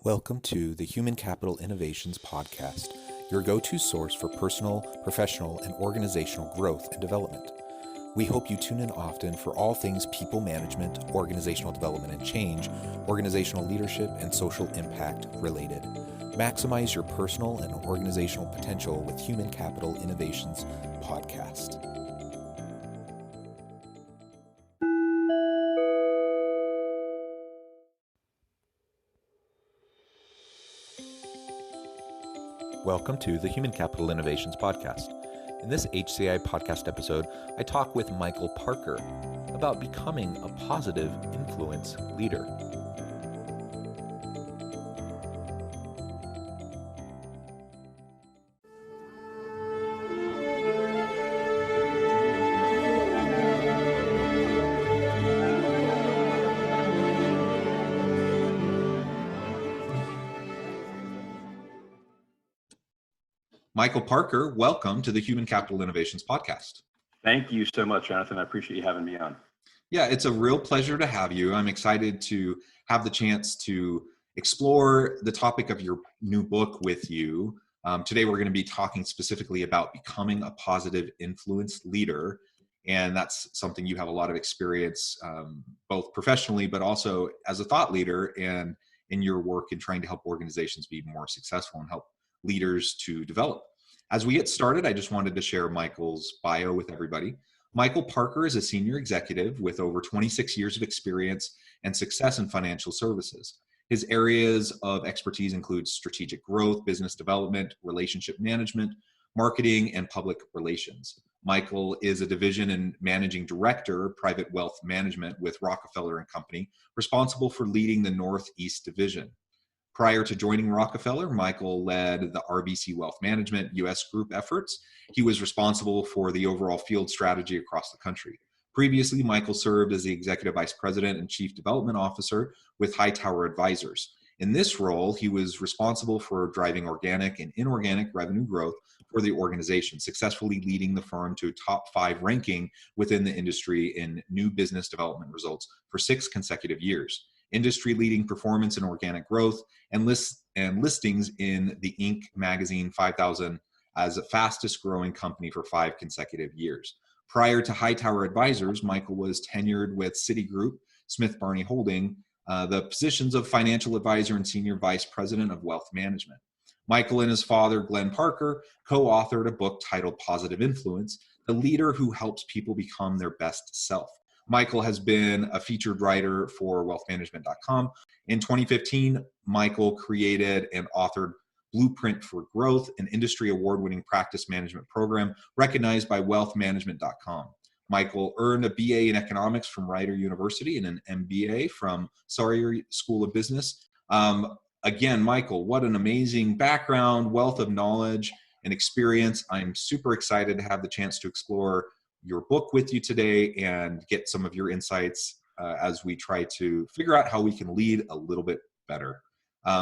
Welcome to the Human Capital Innovations Podcast, your go-to source for personal, professional, and organizational growth and development. We hope you tune in often for all things people management, organizational development and change, organizational leadership, and social impact related. Maximize your personal and organizational potential with Human Capital Innovations Podcast. Welcome to the Human Capital Innovations Podcast. In this HCI podcast episode, I talk with Michael Parker about becoming a positive influence leader. Michael Parker, welcome to the Human Capital Innovations Podcast. Thank you so much, Jonathan. I appreciate you having me on. Yeah, it's a real pleasure to have you. I'm excited to have the chance to explore the topic of your new book with you. Today, we're going to be talking specifically about becoming a positive influence leader. And that's something you have a lot of experience, both professionally, but also as a thought leader and in your work in trying to help organizations be more successful and help leaders to develop. As we get started, I just wanted to share Michael's bio with everybody. Michael Parker is a senior executive with over 26 years of experience and success in financial services. His areas of expertise include strategic growth, business development, relationship management, marketing, and public relations. Michael is a division and managing director of private wealth management with Rockefeller and Company, responsible for leading the Northeast Division. Prior to joining Rockefeller, Michael led the RBC Wealth Management U.S. group efforts. He was responsible for the overall field strategy across the country. Previously, Michael served as the Executive Vice President and Chief Development Officer with Hightower Advisors. In this role, he was responsible for driving organic and inorganic revenue growth for the organization, successfully leading the firm to a top 5 ranking within the industry in new business development results for 6 consecutive years. Industry-leading performance in organic growth, and listings in the Inc. magazine 5000 as the fastest growing company for 5 consecutive years. Prior to Hightower Advisors, Michael was tenured with Citigroup, Smith Barney Holding, the positions of financial advisor and senior vice president of wealth management. Michael and his father, Glenn Parker, co-authored a book titled Positive Influence, The Leader Who Helps People Become Their Best Self. Michael has been a featured writer for wealthmanagement.com. In 2015, Michael created and authored Blueprint for Growth, an industry award-winning practice management program recognized by wealthmanagement.com. Michael earned a BA in economics from Rider University and an MBA from Sawyer School of Business. Again, Michael, what an amazing background, wealth of knowledge and experience. I'm super excited to have the chance to explore your book with you today and get some of your insights as we try to figure out how we can lead a little bit better.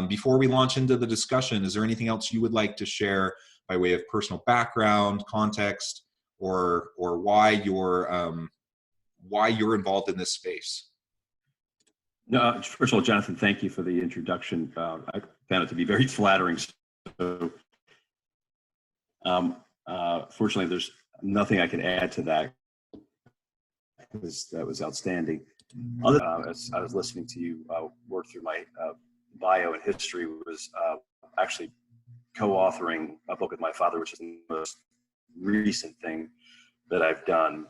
Before we launch into the discussion, is there anything else you would like to share by way of personal background, context, or why you're involved in this space? No, first of all, Jonathan, thank you for the introduction. I found it to be very flattering. So, fortunately, there's nothing I can add to that. That was outstanding. As I was listening to you work through my bio and history, was actually co-authoring a book with my father, which is the most recent thing that I've done.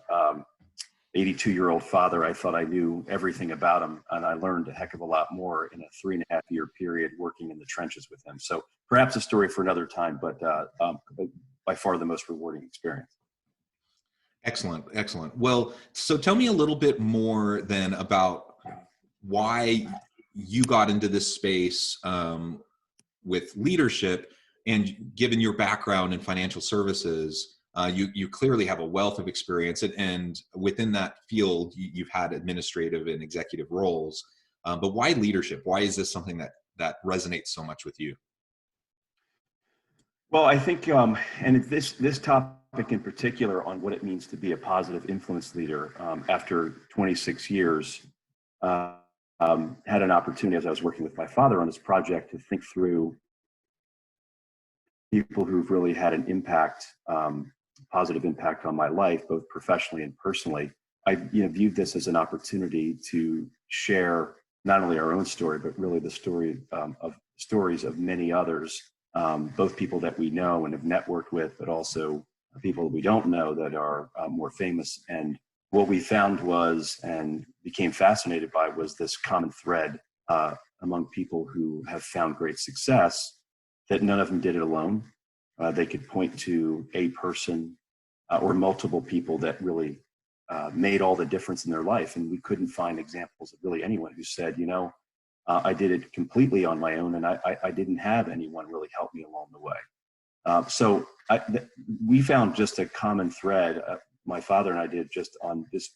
82-year-old father, I thought I knew everything about him, and I learned a heck of a lot more in a 3.5-year period working in the trenches with him. So perhaps a story for another time, but by far the most rewarding experience. Excellent, excellent. Well, so tell me a little bit more then about why you got into this space with leadership, and given your background in financial services, you clearly have a wealth of experience, and within that field, you've had administrative and executive roles. But why leadership? Why is this something that resonates so much with you? Well, I think, and this topic in particular on what it means to be a positive influence leader after 26 years, had an opportunity as I was working with my father on this project to think through people who've really had an impact, positive impact on my life, both professionally and personally. I viewed this as an opportunity to share not only our own story, but really the story of stories of many others, both people that we know and have networked with, but also people we don't know that are more famous. And what we found was, and became fascinated by, was this common thread among people who have found great success, that none of them did it alone. They could point to a person or multiple people that really made all the difference in their life. And we couldn't find examples of really anyone who said, I did it completely on my own, and I didn't have anyone really help me along the way. So we found just a common thread, my father and I did, just on this,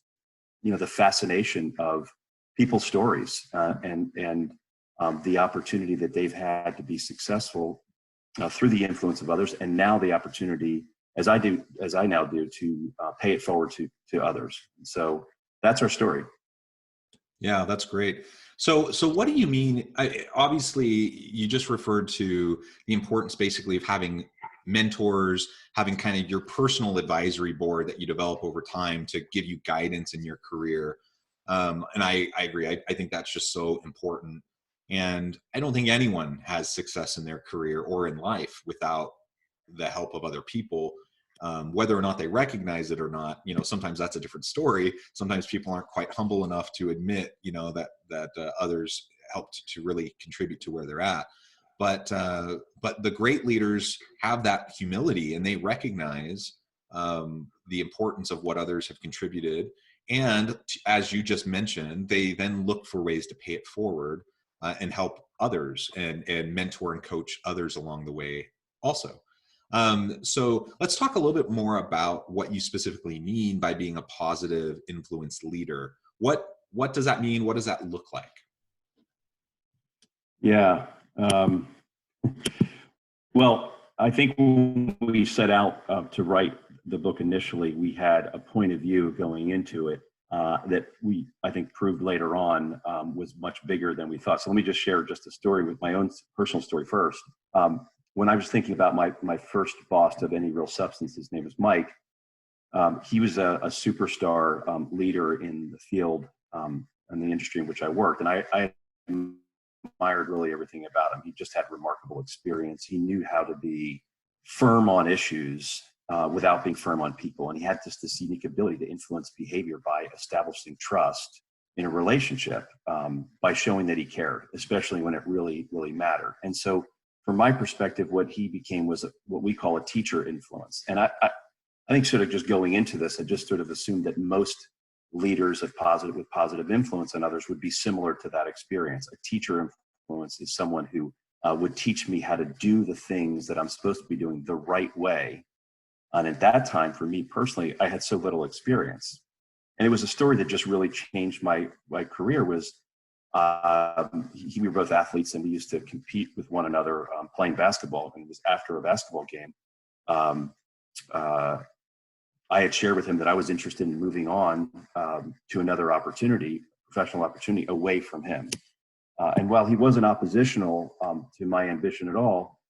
the fascination of people's stories and the opportunity that they've had to be successful through the influence of others, and now the opportunity, as I now do, to pay it forward to others. So that's our story. Yeah, that's great. So what do you mean? Obviously, you just referred to the importance, basically, of having mentors, having kind of your personal advisory board that you develop over time to give you guidance in your career. And I agree. I think that's just so important. And I don't think anyone has success in their career or in life without the help of other people. Whether or not they recognize it or not, sometimes that's a different story. Sometimes people aren't quite humble enough to admit, that others helped to really contribute to where they're at. But the great leaders have that humility, and they recognize the importance of what others have contributed. And as you just mentioned, they then look for ways to pay it forward and help others and mentor and coach others along the way also. So let's talk a little bit more about what you specifically mean by being a positive influence leader. What does that mean? What does that look like? Yeah. Well, I think when we set out to write the book initially, we had a point of view going into it that we, I think, proved later on was much bigger than we thought. So let me just share just a story with my own personal story first. When I was thinking about my first boss of any real substance, his name was Mike. He was a superstar leader in the field and the industry in which I worked. And I admired really everything about him. He just had remarkable experience. He knew how to be firm on issues without being firm on people. And he had just this unique ability to influence behavior by establishing trust in a relationship, by showing that he cared, especially when it really, really mattered. And so from my perspective, what he became was what we call a teacher influence. And I think sort of just going into this, I just sort of assumed that most leaders with positive influence on others would be similar to that experience. A teacher influence is someone who would teach me how to do the things that I'm supposed to be doing the right way. And at that time, for me personally, I had so little experience. And it was a story that just really changed my career. Was we were both athletes, and we used to compete with one another playing basketball. And it was after a basketball game. I had shared with him that I was interested in moving on to another opportunity, professional opportunity, away from him. And while he wasn't oppositional to my ambition at all,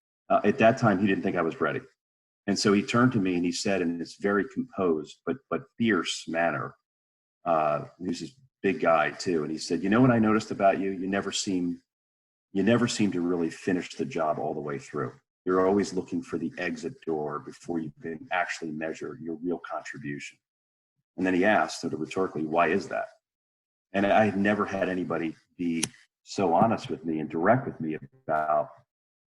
at that time he didn't think I was ready. And so he turned to me and he said, in this very composed but fierce manner, he was this big guy too, and he said, "You know what I noticed about you? You never seem to really finish the job all the way through. You're always looking for the exit door before you can actually measure your real contribution." And then he asked, sort of rhetorically, "Why is that?" And I had never had anybody be so honest with me and direct with me about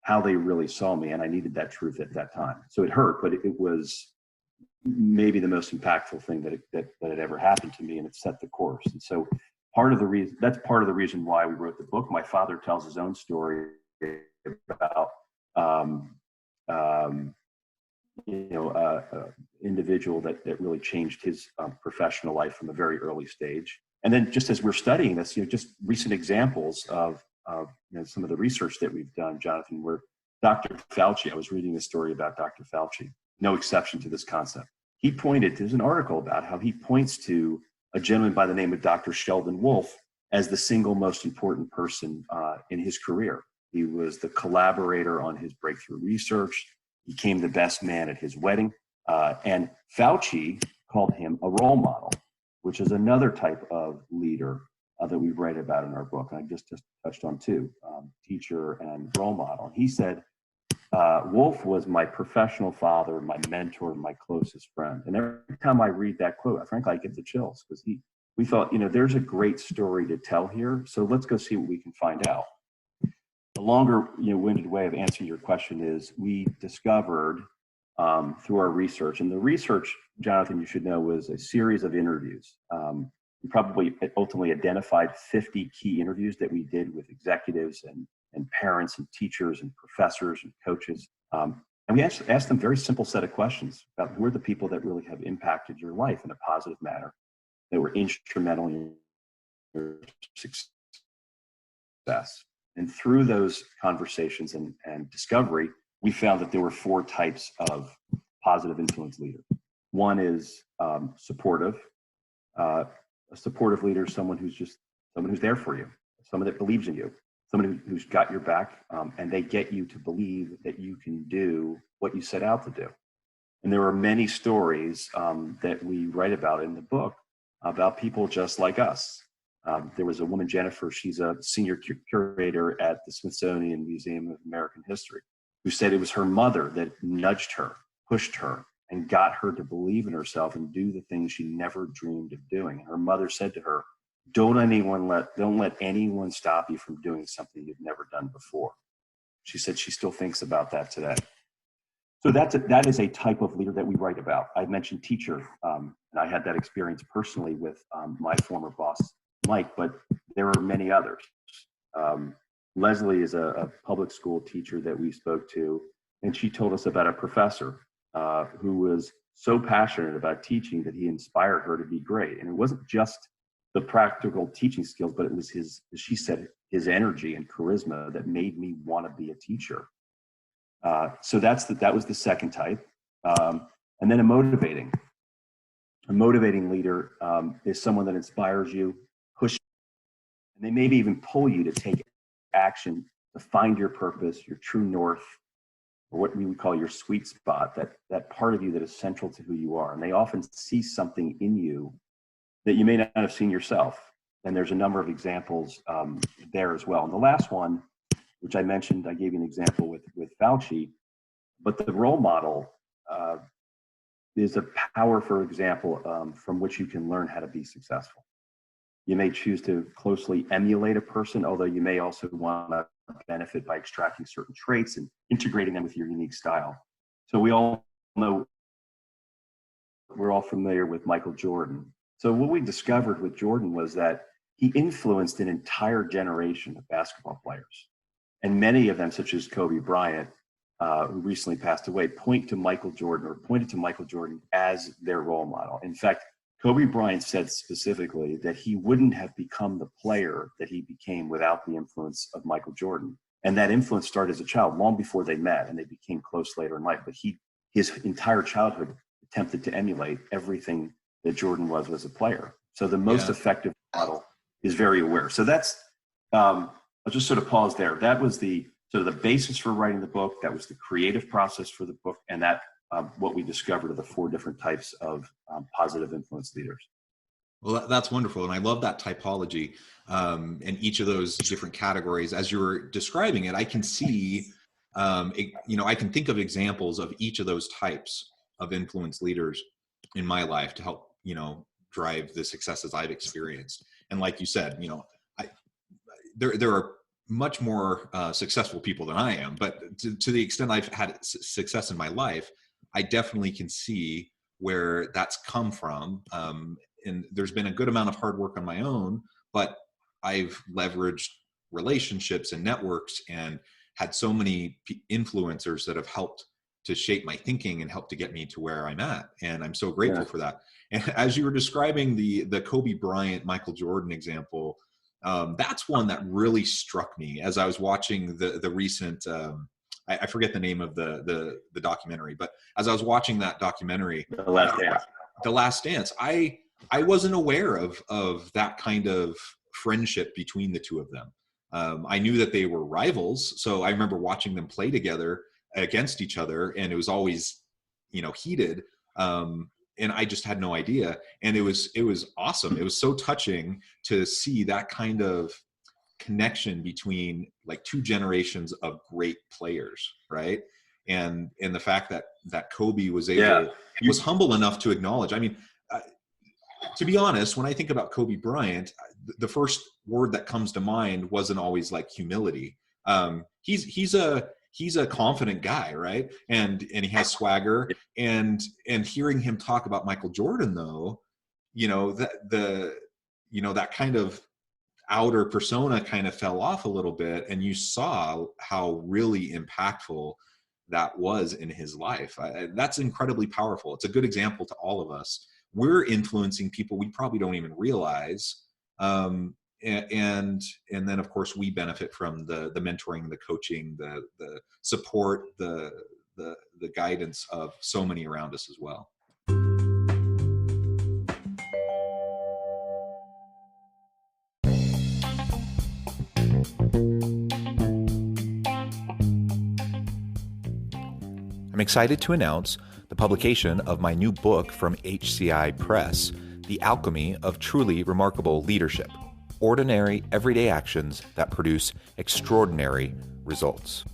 how they really saw me, and I needed that truth at that time. So it hurt, but it was maybe the most impactful thing that had ever happened to me, and it set the course. And so that's part of the reason why we wrote the book. My father tells his own story about individual that really changed his professional life from a very early stage. And then just as we're studying this, just recent examples of some of the research that we've done, Jonathan, where Dr. Fauci, I was reading a story about Dr. Fauci, no exception to this concept. There's an article about how he points to a gentleman by the name of Dr. Sheldon Wolf, as the single most important person in his career. He was the collaborator on his breakthrough research. He became the best man at his wedding. And Fauci called him a role model, which is another type of leader that we write about in our book. And I just touched on two, teacher and role model. And he said, Wolf was my professional father, my mentor, my closest friend. And every time I read that quote, frankly, I get the chills because we thought, there's a great story to tell here. So let's go see what we can find out. The longer, winded way of answering your question is we discovered through our research, and the research, Jonathan, you should know, was a series of interviews. We probably ultimately identified 50 key interviews that we did with executives and parents and teachers and professors and coaches. And we asked them a very simple set of questions about who are the people that really have impacted your life in a positive manner, that were instrumental in your success. And through those conversations and discovery, we found that there were 4 types of positive influence leader. One is supportive. A supportive leader is someone who's there for you, someone that believes in you, someone who's got your back, and they get you to believe that you can do what you set out to do. And there are many stories that we write about in the book about people just like us. There was a woman, Jennifer, she's a senior curator at the Smithsonian Museum of American History, who said it was her mother that nudged her, pushed her, and got her to believe in herself and do the things she never dreamed of doing. And her mother said to her, don't let anyone stop you from doing something you've never done before. She said she still thinks about that today. So that is a type of leader that we write about. I mentioned teacher, and I had that experience personally with my former boss, Mike, but there are many others. Leslie is a public school teacher that we spoke to, and she told us about a professor who was so passionate about teaching that he inspired her to be great. And it wasn't just the practical teaching skills, but it was she said, his energy and charisma that made me want to be a teacher. So that was the second type. And then a motivating leader is someone that inspires you, pushes, and they maybe even pull you to take action to find your purpose, your true north, or what we would call your sweet spot, that part of you that is central to who you are. And they often see something in you that you may not have seen yourself. And there's a number of examples there as well. And the last one, which I mentioned, I gave you an example with Fauci, but the role model is a powerful example from which you can learn how to be successful. You may choose to closely emulate a person, although you may also want to benefit by extracting certain traits and integrating them with your unique style. So we all know, we're all familiar with Michael Jordan. So what we discovered with Jordan was that he influenced an entire generation of basketball players. And many of them, such as Kobe Bryant, who recently passed away, pointed to Michael Jordan as their role model. In fact, Kobe Bryant said specifically that he wouldn't have become the player that he became without the influence of Michael Jordan. And that influence started as a child, long before they met, and they became close later in life. But his entire childhood attempted to emulate everything that Jordan was as a player. So the most effective model is very aware. So that's, I'll just sort of pause there. That was the basis for writing the book. That was the creative process for the book. And that what we discovered are the 4 different types of positive influence leaders. Well, that's wonderful. And I love that typology and each of those different categories. As you were describing it, I can see, I can think of examples of each of those types of influence leaders in my life to help, drive the successes I've experienced. And like you said, there are much more successful people than I am, but to the extent I've had success in my life, I definitely can see where that's come from. And there's been a good amount of hard work on my own, but I've leveraged relationships and networks and had so many influencers that have helped to shape my thinking and help to get me to where I'm at. And I'm so grateful for that. And as you were describing the Kobe Bryant, Michael Jordan example, that's one that really struck me as I was watching the recent, I forget the name of the documentary, but as I was watching that documentary, The Last Dance, I wasn't aware of that kind of friendship between the two of them. I knew that they were rivals, so I remember watching them play together against each other, and it was always, heated. And I just had no idea. And it was awesome. It was so touching to see that kind of connection between like two generations of great players, right? And the fact that Kobe was was humble enough to acknowledge. I mean, to be honest, when I think about Kobe Bryant, the first word that comes to mind wasn't always like humility. He's a confident guy, right? And he has swagger. And hearing him talk about Michael Jordan, though, that kind of outer persona kind of fell off a little bit, and you saw how really impactful that was in his life. That's incredibly powerful. It's a good example to all of us. We're influencing people we probably don't even realize. And then of course we benefit from the mentoring, the coaching, the support, the guidance of so many around us as well. I'm excited to announce the publication of my new book from HCI Press, The Alchemy of Truly Remarkable Leadership: Ordinary, Everyday Actions that Produce Extraordinary Results.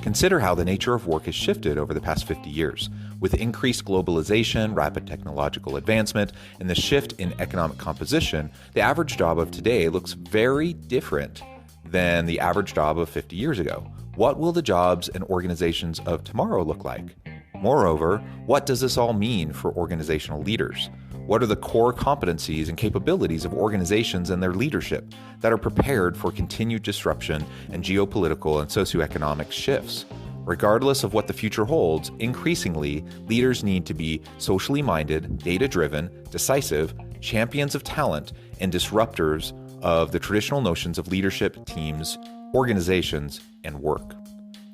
Consider how the nature of work has shifted over the past 50 years. With increased globalization, rapid technological advancement, and the shift in economic composition, the average job of today looks very different than the average job of 50 years ago. What will the jobs and organizations of tomorrow look like? Moreover, what does this all mean for organizational leaders? What are the core competencies and capabilities of organizations and their leadership that are prepared for continued disruption and geopolitical and socioeconomic shifts? Regardless of what the future holds, increasingly, leaders need to be socially minded, data-driven, decisive, champions of talent, and disruptors of the traditional notions of leadership, teams, organizations, and work.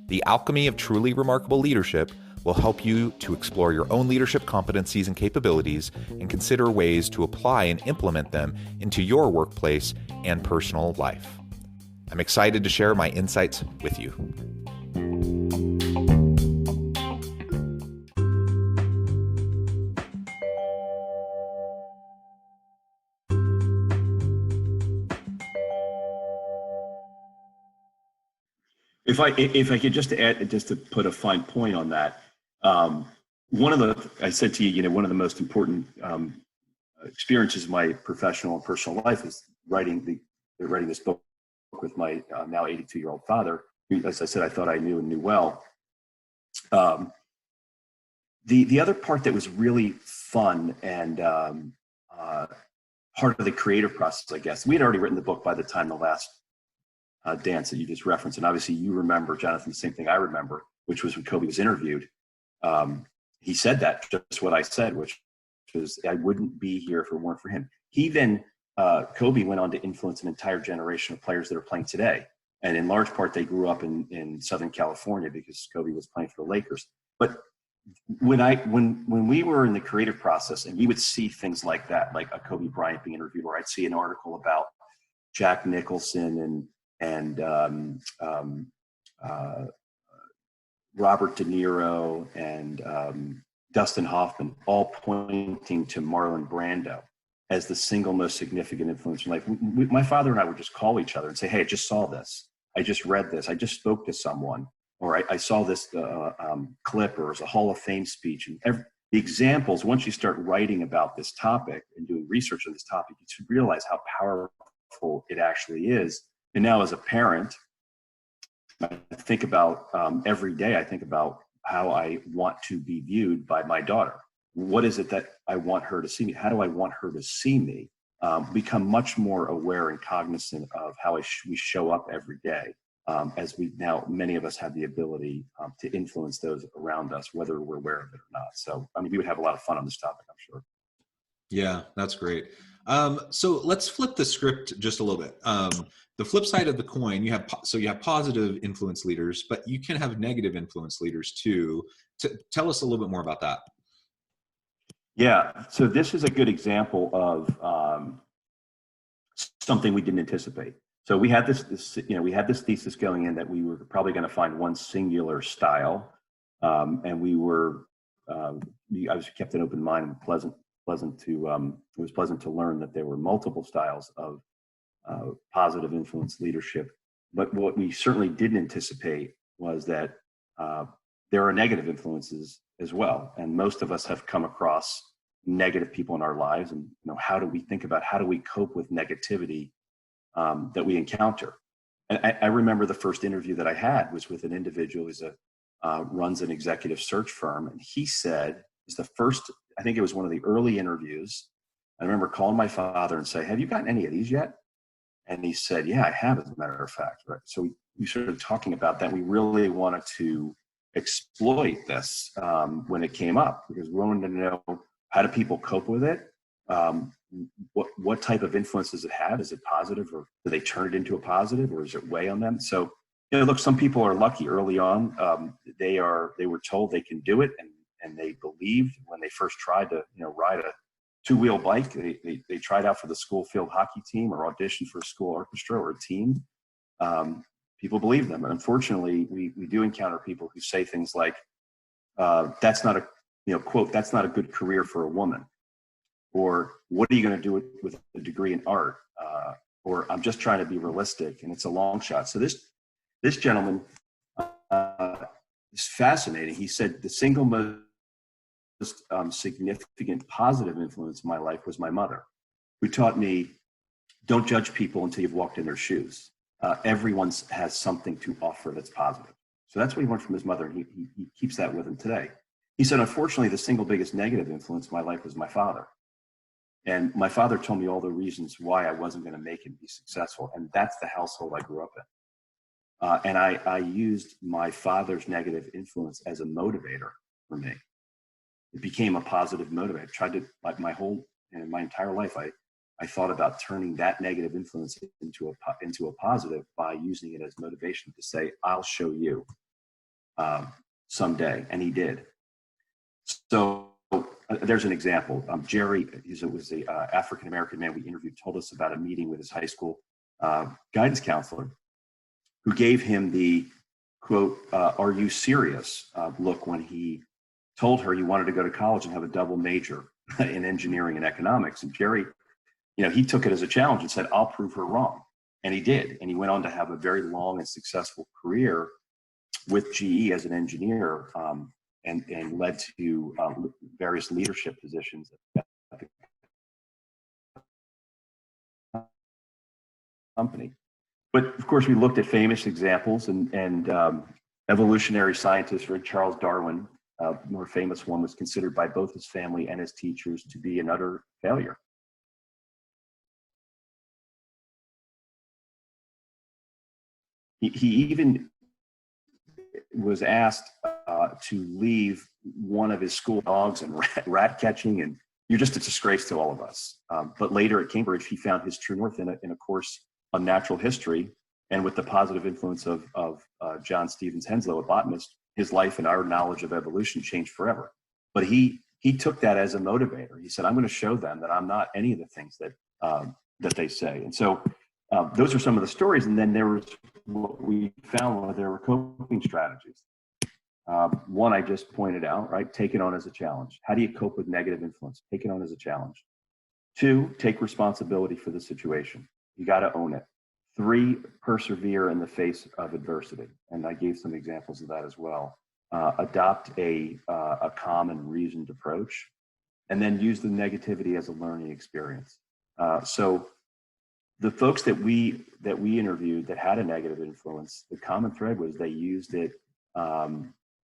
The Alchemy of Truly Remarkable Leadership will help you to explore your own leadership competencies and capabilities and consider ways to apply and implement them into your workplace and personal life. I'm excited to share my insights with you. If I could just add, just to put a fine point on that, I said to you, one of the most important experiences of my professional and personal life is writing this book with my now 82-year-old father, who, as I said, I thought I knew and knew well. The other part that was really fun and part of the creative process, I guess, we had already written the book by the time the last dance that you just referenced. And obviously you remember, Jonathan, the same thing I remember, which was when Kobe was interviewed. He said that, just what I said, which was, I wouldn't be here if it weren't for him. He then, Kobe went on to influence an entire generation of players that are playing today. And in large part, they grew up in Southern California because Kobe was playing for the Lakers. But when we were in the creative process and we would see things like that, like a Kobe Bryant being interviewed, or I'd see an article about Jack Nicholson and Robert De Niro and Dustin Hoffman, all pointing to Marlon Brando as the single most significant influence in life. My father and I would just call each other and say, "Hey, I just saw this. I just read this. I just spoke to someone, or I saw this clip, or it was a Hall of Fame speech." And the examples, once you start writing about this topic and doing research on this topic, you realize how powerful it actually is. And now as a parent, I think about every day, I think about how I want to be viewed by my daughter. What is it that I want her to see me? How do I want her to see me? Become much more aware and cognizant of how we show up every day, as many of us have the ability to influence those around us, whether we're aware of it or not. So, I mean, we would have a lot of fun on this topic, I'm sure. Yeah, that's great. So let's flip the script just a little bit. The flip side of the coin, you have positive influence leaders, but you can have negative influence leaders too. Tell us a little bit more about that. Yeah, so this is a good example of something we didn't anticipate. So we had we had this thesis going in that we were probably going to find one singular style, and we were. I was kept an open mind and pleasant to. It was pleasant to learn that there were multiple styles of positive influence leadership. But what we certainly didn't anticipate was that there are negative influences as well, and most of us have come across negative people in our lives, and how do we think about how do we cope with negativity that we encounter? And I remember the first interview that I had was with an individual who's runs an executive search firm, and he said, "It's the first. I think it was one of the early interviews. I remember calling my father and say, "Have you gotten any of these yet?" And he said, "Yeah, I have, as a matter of fact." Right. So we started talking about that. We really wanted to exploit this when it came up, because we wanted to know, how do people cope with it? What type of influence does it have? Is it positive, or do they turn it into a positive, or is it weigh on them? So, look, some people are lucky early on. They were told they can do it, and they believed when they first tried to ride a two-wheel bike. They tried out for the school field hockey team or auditioned for a school orchestra or a team. People believe them. And unfortunately, we do encounter people who say things like, that's not a, quote, "that's not a good career for a woman," or "what are you going to do with a degree in art?" Or "I'm just trying to be realistic and it's a long shot." So this gentleman is fascinating. He said, "The single most significant positive influence in my life was my mother, who taught me, don't judge people until you've walked in their shoes. Everyone has something to offer that's positive." So that's what he learned from his mother, and he keeps that with him today. He said, "Unfortunately, the single biggest negative influence in my life was my father. And my father told me all the reasons why I wasn't going to make it and be successful. And that's the household I grew up in. And I used my father's negative influence as a motivator for me. It became a positive motivator. I tried to, like my entire life, I thought about turning that negative influence into a positive by using it as motivation to say, I'll show you someday." And he did. So there's an example. Jerry, it was the African-American man we interviewed, told us about a meeting with his high school guidance counselor, who gave him the, quote, "Are you serious?" Look when he told her he wanted to go to college and have a double major in engineering and economics. And Jerry, he took it as a challenge and said, "I'll prove her wrong." And he did. And he went on to have a very long and successful career with GE as an engineer, and led to various leadership positions at the company. But of course, we looked at famous examples, and evolutionary scientist Charles Darwin, more famous one, was considered by both his family and his teachers to be an utter failure. He even was asked to leave one of his school dogs and rat catching, and you're just a disgrace to all of us. But later at Cambridge, he found his true north in a course on natural history, and with the positive influence of John Stevens Henslow, a botanist, his life and our knowledge of evolution changed forever. But he took that as a motivator. He said, "I'm going to show them that I'm not any of the things that they say." And so those are some of the stories. And then there was what we found, there were coping strategies. One I just pointed out, right? Take it on as a challenge. How do you cope with negative influence? Take it on as a challenge. 2, take responsibility for the situation. You got to own it. 3, persevere in the face of adversity. And I gave some examples of that as well. Adopt a calm and reasoned approach, and then use the negativity as a learning experience. So the folks that we interviewed that had a negative influence, the common thread was they used it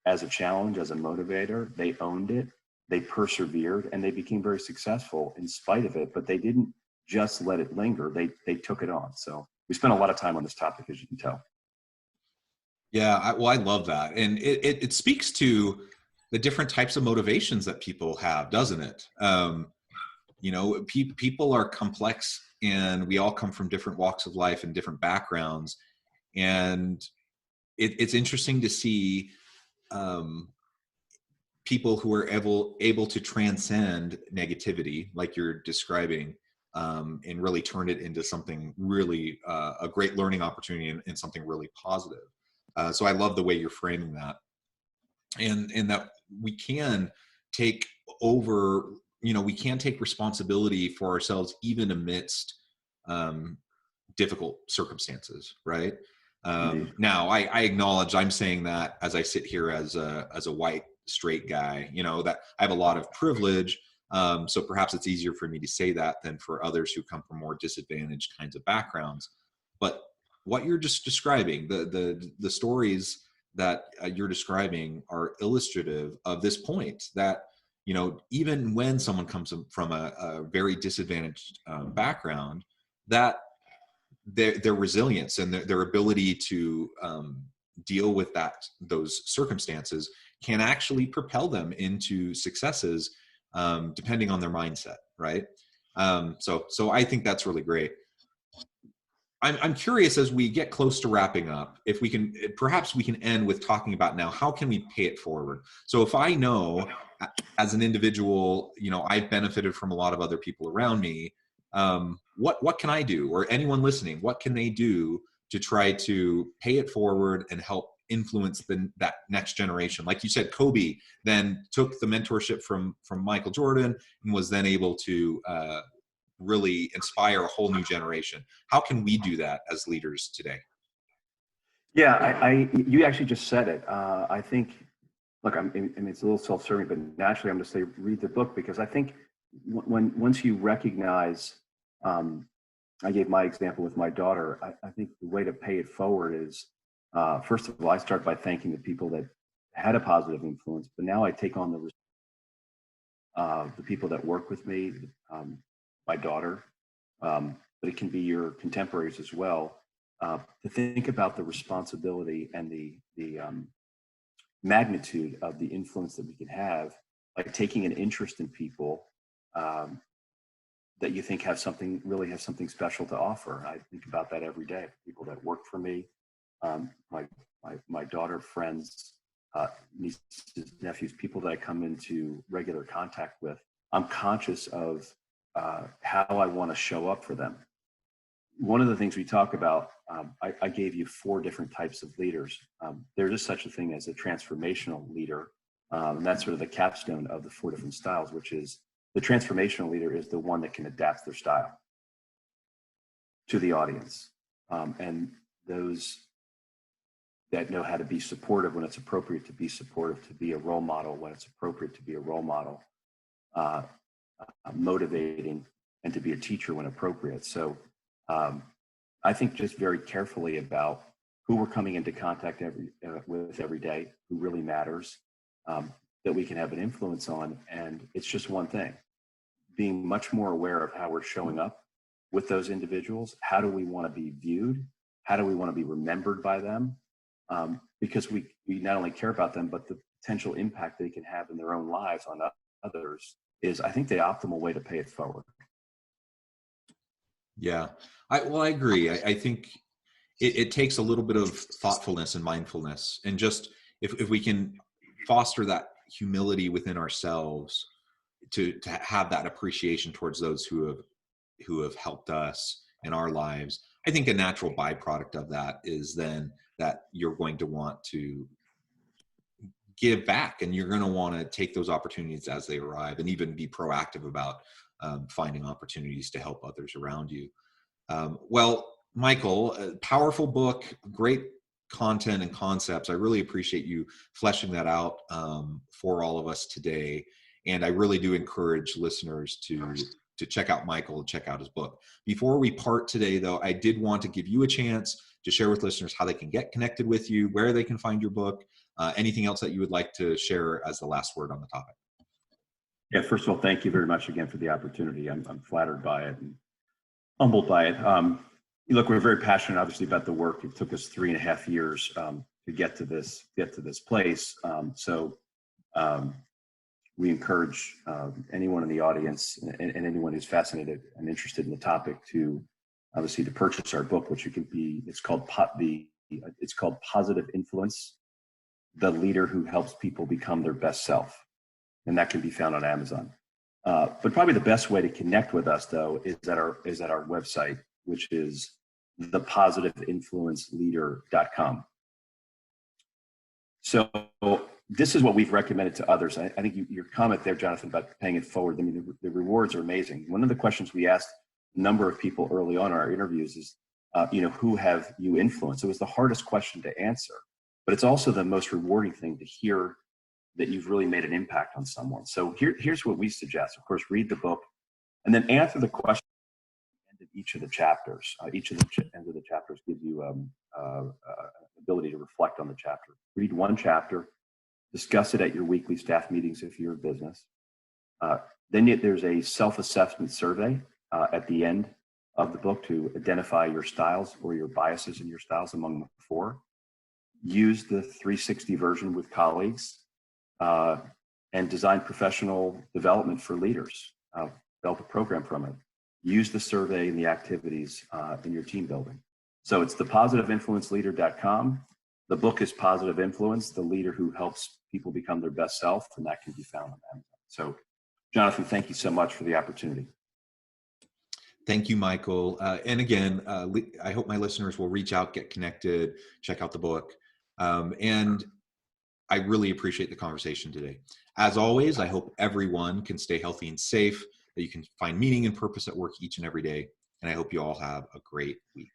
as a challenge, as a motivator. They owned it, they persevered, and they became very successful in spite of it. But they didn't just let it linger. They took it on. So we spent a lot of time on this topic, as you can tell. Yeah, I love that. And it speaks to the different types of motivations that people have, doesn't it? People are complex, and we all come from different walks of life and different backgrounds. And it's interesting to see people who are able to transcend negativity, like you're describing, and really turned it into something really a great learning opportunity and something really positive. So I love the way you're framing that, and that we can take over, we can take responsibility for ourselves even amidst difficult circumstances, right? Now I acknowledge I'm saying that as I sit here as a white straight guy, that I have a lot of privilege. So perhaps it's easier for me to say that than for others who come from more disadvantaged kinds of backgrounds. But what you're just describing, the stories that you're describing are illustrative of this point, that even when someone comes from a very disadvantaged background, that their resilience and their ability to deal with those circumstances can actually propel them into successes, depending on their mindset, right? So I think that's really great. I'm curious, as we get close to wrapping up, if we can, perhaps we can end with talking about now, how can we pay it forward? So if I know as an individual, I've benefited from a lot of other people around me, what can I do, or anyone listening, what can they do to try to pay it forward and help influence that next generation? Like you said, Kobe then took the mentorship from Michael Jordan and was then able to really inspire a whole new generation. How can we do that as leaders today? Yeah, you actually just said it. I think, look, I mean, it's a little self-serving, but naturally I'm going to say read the book, because I think once you recognize, I gave my example with my daughter, I think the way to pay it forward is, first of all, I start by thanking the people that had a positive influence, but now I take on the people that work with me, my daughter, but it can be your contemporaries as well, to think about the responsibility and the magnitude of the influence that we can have, like taking an interest in people that you think really have something special to offer. I think about that every day. People that work for me, my daughter, friends, nieces, nephews, people that I come into regular contact with. I'm conscious of how I want to show up for them. One of the things we talk about, I gave you 4 different types of leaders. There is such a thing as a transformational leader. And that's sort of the capstone of the 4 different styles, which is the transformational leader is the one that can adapt their style to the audience. And those that know how to be supportive when it's appropriate to be supportive, to be a role model when it's appropriate to be a role model, motivating, and to be a teacher when appropriate. So I think just very carefully about who we're coming into contact with every day, who really matters, that we can have an influence on. And it's just one thing, being much more aware of how we're showing up with those individuals. How do we want to be viewed? How do we want to be remembered by them? Because we not only care about them, but the potential impact they can have in their own lives on others is, I think, the optimal way to pay it forward. Yeah, I agree. I think it takes a little bit of thoughtfulness and mindfulness, and just if we can foster that humility within ourselves to have that appreciation towards those who have helped us in our lives. I think a natural byproduct of that is then that you're going to want to give back, and you're going to want to take those opportunities as they arrive, and even be proactive about finding opportunities to help others around you. Well, Michael, a powerful book, great content and concepts. I really appreciate you fleshing that out for all of us today. And I really do encourage listeners to check out Michael, check out his book. Before we part today, though, I did want to give you a chance to share with listeners how they can get connected with you, where they can find your book, anything else that you would like to share as the last word on the topic. Yeah, first of all, thank you very much again for the opportunity. I'm flattered by it and humbled by it. Look, we're very passionate, obviously, about the work. It took us 3.5 years to get to this place. So we encourage anyone in the audience and anyone who's fascinated and interested in the topic to obviously to purchase our book, which it's called Positive Influence: The Leader Who Helps People Become Their Best Self, and that can be found on Amazon. But probably the best way to connect with us, though, is at our website, which is thepositiveinfluenceleader.com. So this is what we've recommended to others. I think your comment there, Jonathan, about paying it forward, I mean, the rewards are amazing. One of the questions we asked a number of people early on in our interviews is, who have you influenced? It was the hardest question to answer, but it's also the most rewarding thing to hear that you've really made an impact on someone. So here's what we suggest. Of course, read the book and then answer the question at the end of each of the chapters. Each of the end of the chapters gives you ability to reflect on the chapter. Read one chapter, discuss it at your weekly staff meetings if you're a business. Then there's a self-assessment survey at the end of the book to identify your styles or your biases in your styles among the four. Use the 360 version with colleagues and design professional development for leaders. Develop a program from it. Use the survey and the activities in your team building. So it's thepositiveinfluenceleader.com. The book is Positive Influence, the leader who helps people become their best self, and that can be found on Amazon. So, Jonathan, thank you so much for the opportunity. Thank you, Michael. And again, I hope my listeners will reach out, get connected, check out the book. And I really appreciate the conversation today. As always, I hope everyone can stay healthy and safe, that you can find meaning and purpose at work each and every day. And I hope you all have a great week.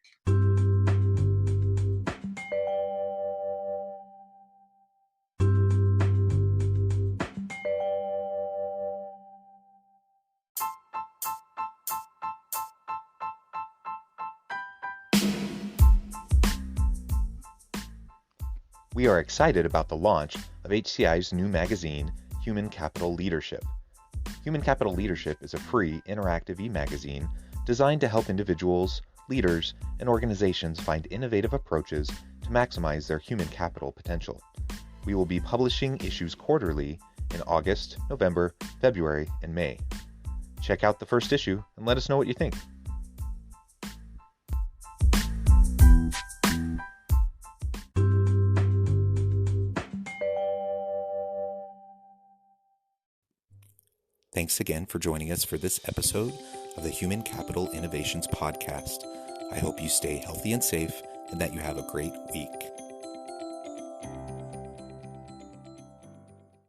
We are excited about the launch of HCI's new magazine, Human Capital Leadership. Human Capital Leadership is a free, interactive e-magazine designed to help individuals, leaders, and organizations find innovative approaches to maximize their human capital potential. We will be publishing issues quarterly in August, November, February, and May. Check out the first issue and let us know what you think. Thanks again for joining us for this episode of the Human Capital Innovations Podcast. I hope you stay healthy and safe and that you have a great week.